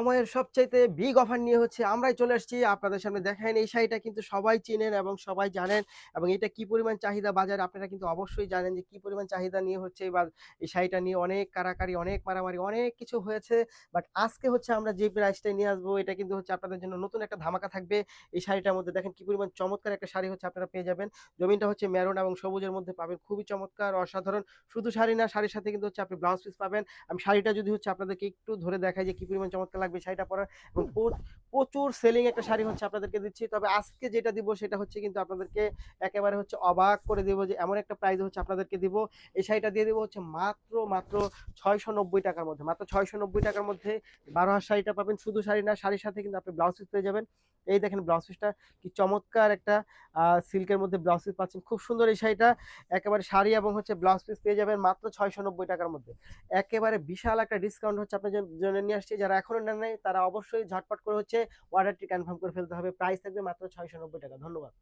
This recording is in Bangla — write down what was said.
সময়ের সবচাইতে বিগ অফার নিয়ে হচ্ছে আমরাই চলে আসছি আপনাদের সামনে। দেখেন এই শাড়িটা কিন্তু সবাই চিনেন এবং সবাই জানেন এবং এটা কি পরিমাণ চাহিদা বাজারে আপনারা কিন্তু অবশ্যই জানেন যে কি পরিমাণ চাহিদা নিয়ে হচ্ছে এই শাড়িটা নিয়ে অনেক কাড়াকাড়ি, অনেক মারামারি, অনেক কিছু হয়েছে। বাট আজকে হচ্ছে আমরা যে প্রাইসটায় নিয়ে আসবো এটা কিন্তু হচ্ছে আপনাদের জন্য নতুন একটা ধামাকা থাকবে। এই শাড়িটার মধ্যে দেখেন কি পরিমাণ চমৎকার একটা শাড়ি হচ্ছে আপনারা পেয়ে যাবেন। জমিনটা হচ্ছে মেরুন এবং সবুজের মধ্যে পাবেন। খুবই চমৎকার, অসাধারণ। শুধু শাড়ি না, শাড়ির সাথে কিন্তু হচ্ছে আপনি ব্লাউজ পিস পাবেন। আমি শাড়িটা যদি হচ্ছে আপনাদেরকে একটু ধরে দেখাই যে কি পরিমাণ চমৎকার লাগবে শাড়িটা পরা এবং প্রচুর সেলিং একটা শাড়ি হচ্ছে আপনাদেরকে দিচ্ছি। তবে আজকে যেটা দিব সেটা হচ্ছে কিন্তু আপনাদেরকে একেবারে হচ্ছে অবাক করে দিব যে এমন একটা প্রাইস হচ্ছে আপনাদেরকে দিব। এই শাড়িটা দিয়ে দিব হচ্ছে মাত্র 690 টাকার মধ্যে। মাত্র 690 টাকার মধ্যে 12 হাত শাড়িটা পাবেন। শুধু শাড়ি না, শাড়ির সাথে কিন্তু আপনি ব্লাউজ পিস পেয়ে যাবেন। এই দেখেন ব্লাউজ পিসটা কি চমৎকার একটা সিল্কের মধ্যে ব্লাউজ পিস পাচ্ছেন। খুব সুন্দর এই শাড়িটা। একেবারে শাড়ি এবং হচ্ছে ব্লাউজ পিস পেয়ে যাবেন মাত্র 690 টাকার মধ্যে। একেবারে বিশাল একটা ডিসকাউন্ট হচ্ছে আপনার জন্য নিয়ে আসছি। যারা এখনো নেন নাই তারা অবশ্যই ঝটপট করে হচ্ছে অর্ডারটি কনফার্ম করে ফেলতে হবে। প্রাইস থাকবে মাত্র 690 টাকা। ধন্যবাদ।